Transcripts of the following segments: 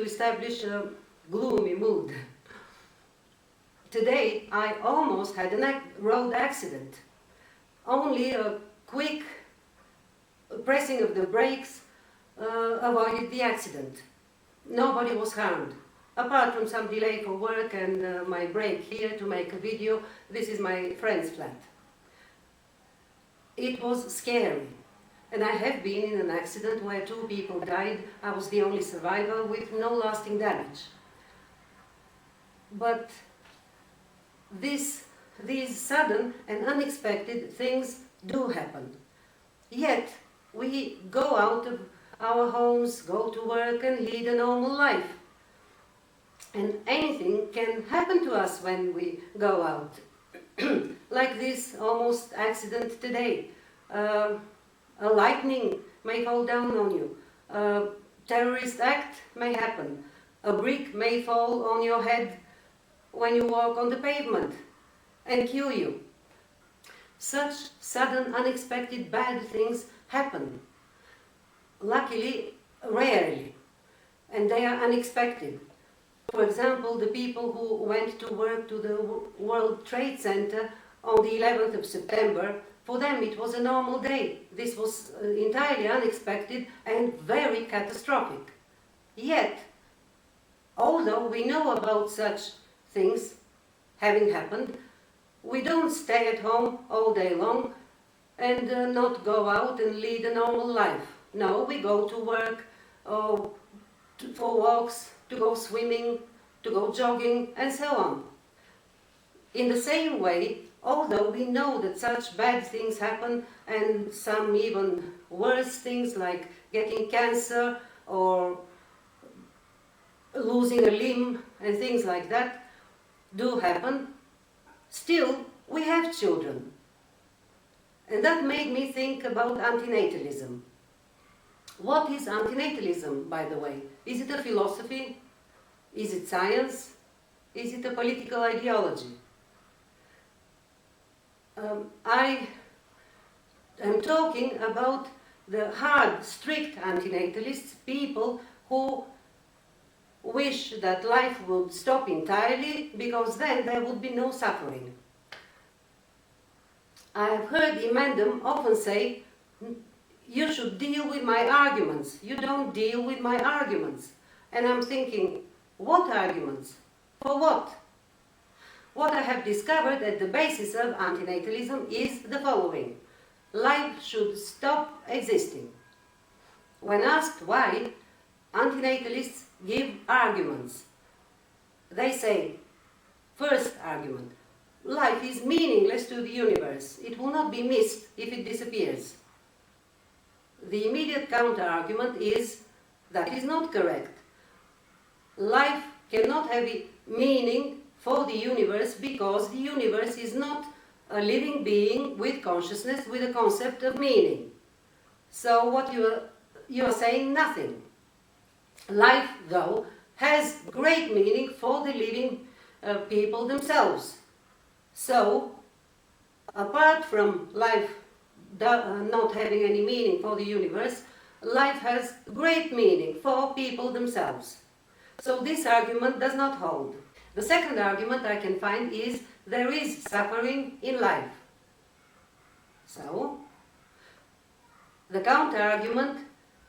to establish a gloomy mood. Today I almost had a road accident. Only a quick pressing of the brakes avoided the accident. Nobody was harmed. Apart from some delay for work and my break here to make a video, this is my friend's flat. It was scary. And I have been in an accident where 2 people died. I was the only survivor with no lasting damage. But these sudden and unexpected things do happen. Yet we go out of our homes, go to work and lead a normal life. And anything can happen to us when we go out. Like this almost accident today. A lightning may fall down on you. A terrorist act may happen. A brick may fall on your head when you walk on the pavement and kill you. Such sudden, unexpected bad things happen. Luckily, rarely. And they are unexpected. For example, the people who went to work to the World Trade Center on the 11th of September, for them it was a normal day. This was entirely unexpected and very catastrophic. Yet, although we know about such things having happened, we don't stay at home all day long and not go out and lead a normal life. No, we go to work, for walks, to go swimming, to go jogging, and so on. In the same way, although we know that such bad things happen, and some even worse things like getting cancer or losing a limb and things like that do happen, still we have children. And that made me think about antinatalism. What is antinatalism, by the way? Is it a philosophy? Is it science? Is it a political ideology? I am talking about the hard, strict antinatalists, people who wish that life would stop entirely because then there would be no suffering. I have heard Emendem often say, you should deal with my arguments. You don't deal with my arguments. And I'm thinking, what arguments? For what? What I have discovered at the basis of antinatalism is the following. Life should stop existing. When asked why, antinatalists give arguments. They say, first argument, life is meaningless to the universe. It will not be missed if it disappears. The immediate counter-argument is that is not correct. Life cannot have a meaning for the universe because the universe is not a living being with consciousness, with a concept of meaning. So what you are saying nothing. Life, though, has great meaning for the living people themselves. So, apart from life not having any meaning for the universe, life has great meaning for people themselves. So this argument does not hold. The second argument I can find is there is suffering in life. So, the counter-argument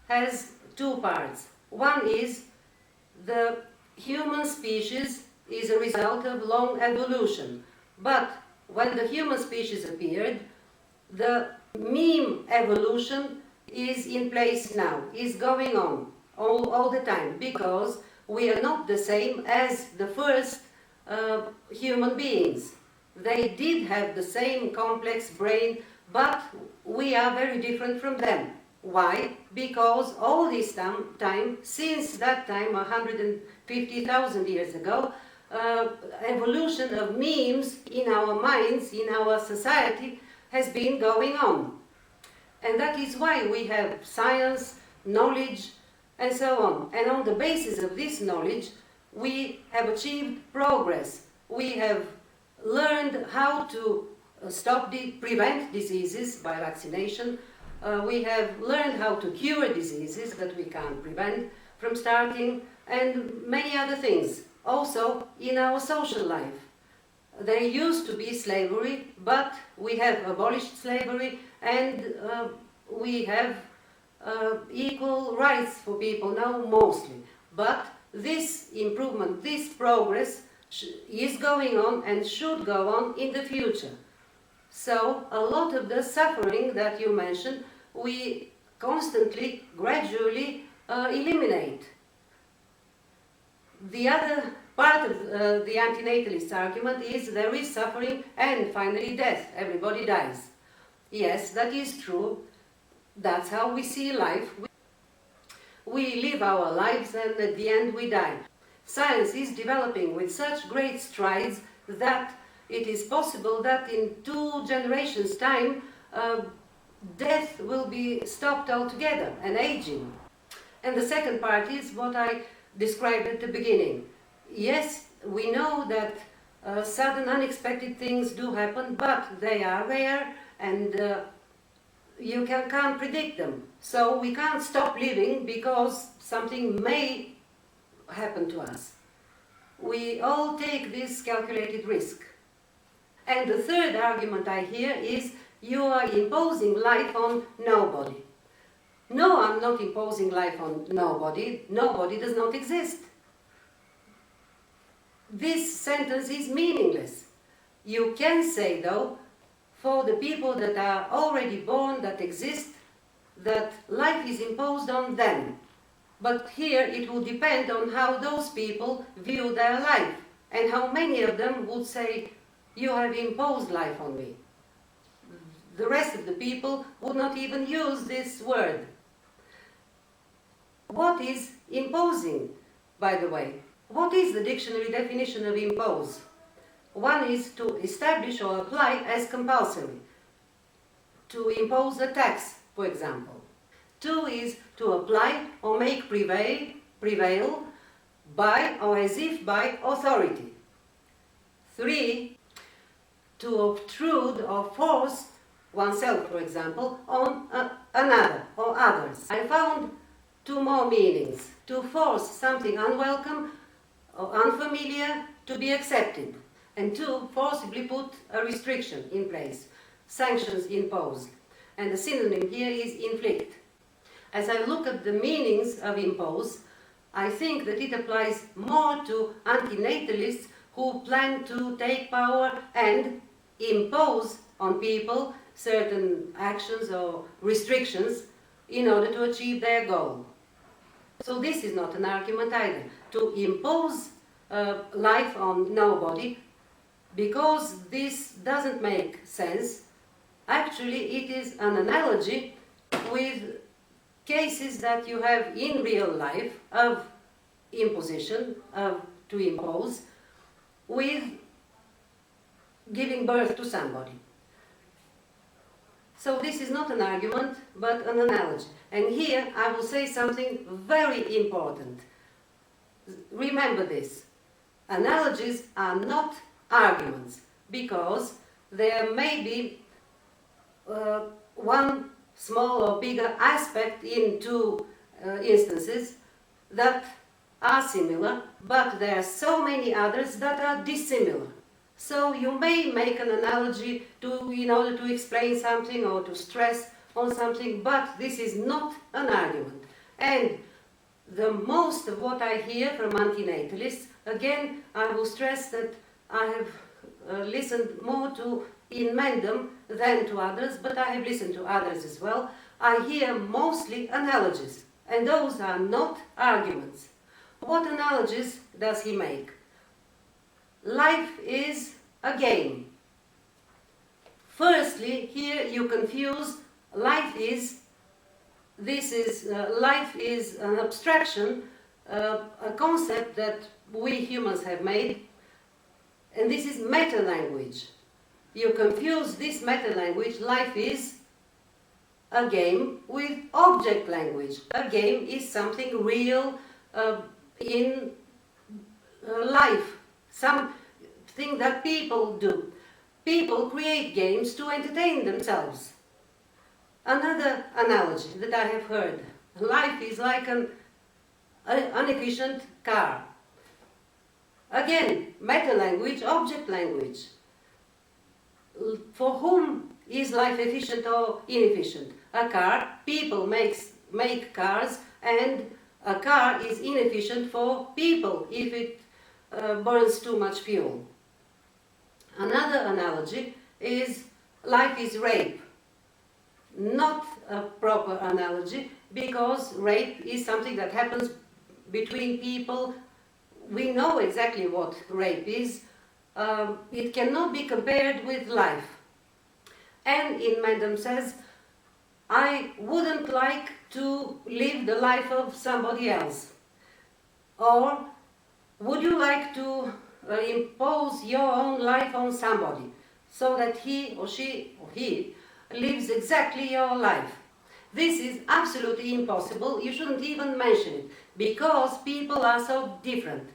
has 2 parts. One is the human species is a result of long evolution. But when the human species appeared, the meme evolution is in place now, is going on all the time, because we are not the same as the first human beings. They did have the same complex brain, but we are very different from them. Why? Because all this time, since that time, 150,000 years ago, evolution of memes in our minds, in our society, has been going on. And that is why we have science, knowledge, and so on. And on the basis of this knowledge, we have achieved progress. We have learned how to prevent diseases by vaccination. We have learned how to cure diseases that we can't prevent from starting. and many other things, also in our social life. There used to be slavery, but we have abolished slavery, and we have equal rights for people now, mostly. But this improvement, this progress is going on and should go on in the future. So a lot of the suffering that you mentioned, we constantly, gradually eliminate. The other part of the antinatalist argument is there is suffering and finally death. Everybody dies. Yes, that is true. That's how we see life. We live our lives and at the end we die. Science is developing with such great strides that it is possible that in 2 generations' time death will be stopped altogether and aging. And the second part is what I described at the beginning. Yes, we know that sudden unexpected things do happen, but they are rare and you can't predict them. So we can't stop living because something may happen to us. We all take this calculated risk. And the third argument I hear is you are imposing life on nobody. No, I'm not imposing life on nobody. Nobody does not exist. This sentence is meaningless. You can say, though, for the people that are already born, that exist, that life is imposed on them. But here it will depend on how those people view their life and how many of them would say, you have imposed life on me. The rest of the people would not even use this word. What is imposing, by the way? What is the dictionary definition of impose? One is to establish or apply as compulsory. To impose a tax, for example. 2 is to apply or make prevail by or as if by authority. 3, to obtrude or force oneself, for example, on another or others. I found 2 more meanings. To force something unwelcome or unfamiliar to be accepted. And 2, forcibly put a restriction in place, sanctions imposed. And the synonym here is inflict. As I look at the meanings of impose, I think that it applies more to antinatalists who plan to take power and impose on people certain actions or restrictions in order to achieve their goal. So this is not an argument either. To impose life on nobody, because this doesn't make sense. Actually, it is an analogy with cases that you have in real life of imposition, to impose, with giving birth to somebody. So this is not an argument, but an analogy. And here I will say something very important. Remember this. Analogies are not arguments, because there may be one small or bigger aspect in 2 instances that are similar, but there are so many others that are dissimilar. So you may make an analogy in order to explain something or to stress on something, but this is not an argument. And the most of what I hear from antinatalists, again, I will stress that I have listened more to Mendem than to others, but I have listened to others as well. I hear mostly analogies, and those are not arguments. What analogies does he make? Life is a game. Firstly, here you confuse life is an abstraction, a concept that we humans have made, and this is meta-language. You confuse this meta-language, life is a game, with object language. A game is something real in life, something that people do. People create games to entertain themselves. Another analogy that I have heard, life is like an an efficient car. Again, meta-language, object language. For whom is life efficient or inefficient? A car, people make cars, and a car is inefficient for people if it burns too much fuel. Another analogy is life is rape. Not a proper analogy, because rape is something that happens between people. We know exactly what rape is. It cannot be compared with life. And in Mendham says, I wouldn't like to live the life of somebody else. Or would you like to impose your own life on somebody so that he or she or he lives exactly your life? This is absolutely impossible. You shouldn't even mention it, because people are so different.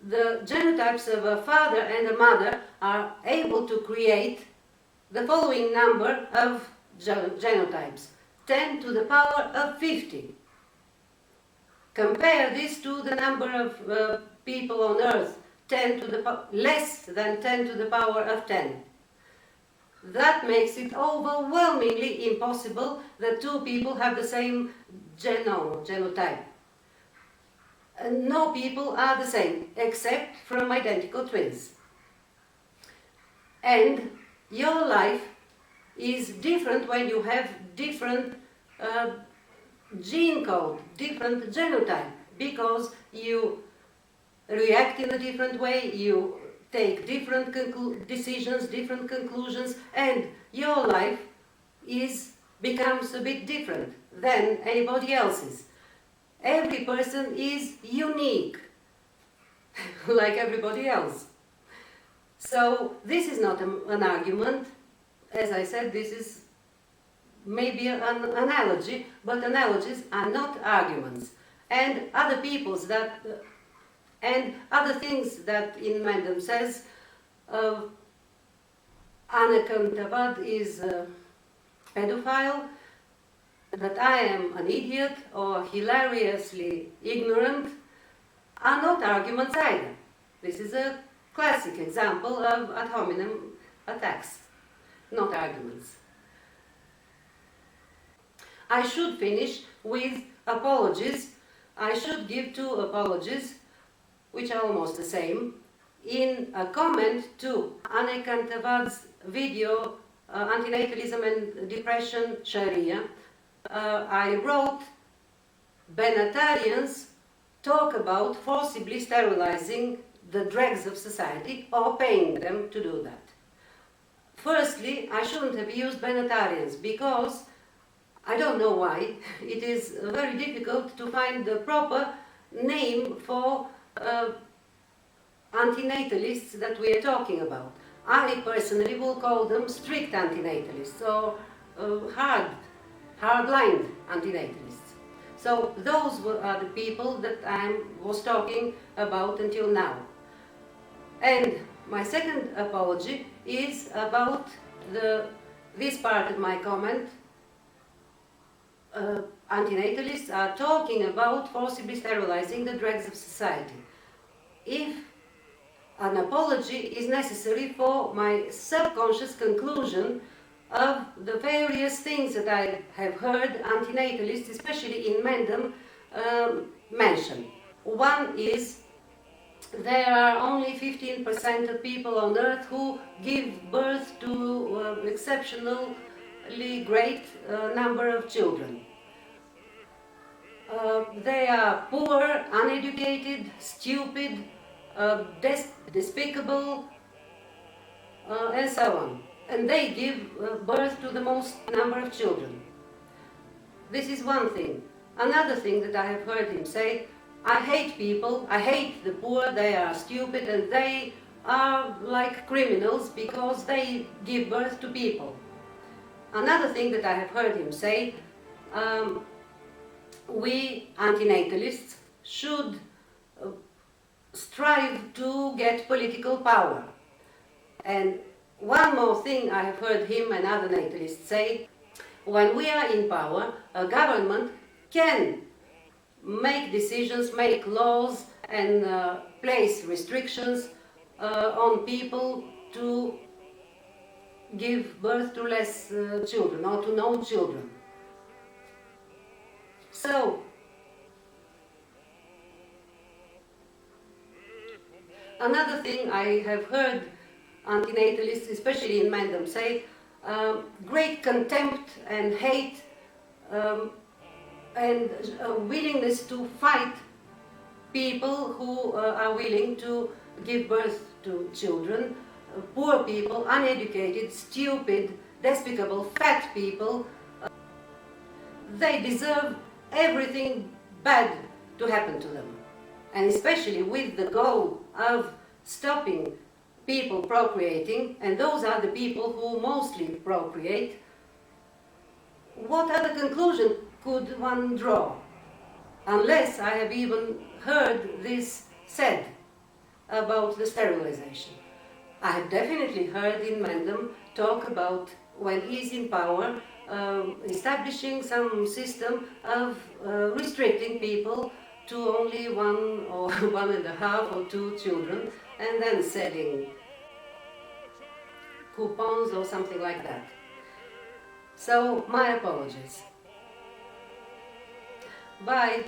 The genotypes of a father and a mother are able to create the following number of genotypes: 10 to the power of 50. Compare this to the number of people on Earth, less than 10 to the power of 10. That makes it overwhelmingly impossible that two people have the same genotype. No people are the same, except from identical twins. And your life is different when you have different gene code, different genotype, because you react in a different way, you take different decisions, different conclusions, and your life becomes a bit different than anybody else's. Every person is unique, like everybody else. So this is not an argument. As I said, this is maybe an analogy, but analogies are not arguments. And other people's that, and other things that in Mendham says, Anakantavad is a pedophile, that I am an idiot or hilariously ignorant, are not arguments either. This is a classic example of ad hominem attacks, not arguments. I should finish with apologies. I should give two apologies, which are almost the same. In a comment to Anekantavad's video, Antinatalism and Depression, Sharia, I wrote, Benatarians talk about forcibly sterilizing the dregs of society or paying them to do that. Firstly, I shouldn't have used Benatarians, because I don't know why. It is very difficult to find the proper name for antinatalists that we are talking about. I personally will call them strict antinatalists or hard-lined antinatalists. So those are the people that I was talking about until now. And my second apology is about this part of my comment. Antinatalists are talking about forcibly sterilizing the dregs of society. If an apology is necessary for my subconscious conclusion of the various things that I have heard antinatalists, especially in Mendham, mention. One is there are only 15% of people on Earth who give birth to exceptionally great number of children. They are poor, uneducated, stupid, despicable, and so on. And they give birth to the most number of children. This is one thing. Another thing that I have heard him say, I hate people, I hate the poor, they are stupid, and they are like criminals because they give birth to people. Another thing that I have heard him say, we antinatalists should strive to get political power. And one more thing I have heard him and other natalists say, when we are in power, a government can make decisions, make laws, and place restrictions on people to give birth to less children or to no children. So, another thing I have heard antinatalists, especially in Mendham, say, great contempt and hate and willingness to fight people who are willing to give birth to children, poor people, uneducated, stupid, despicable, fat people. They deserve everything bad to happen to them. And especially with the goal of stopping people procreating, and those are the people who mostly procreate, what other conclusion could one draw? Unless I have even heard this said about the sterilization. I have definitely heard in Mendham talk about, when he's in power, establishing some system of restricting people to only one or 1.5 or 2 children, and then selling coupons or something like that. So, my apologies. Bye.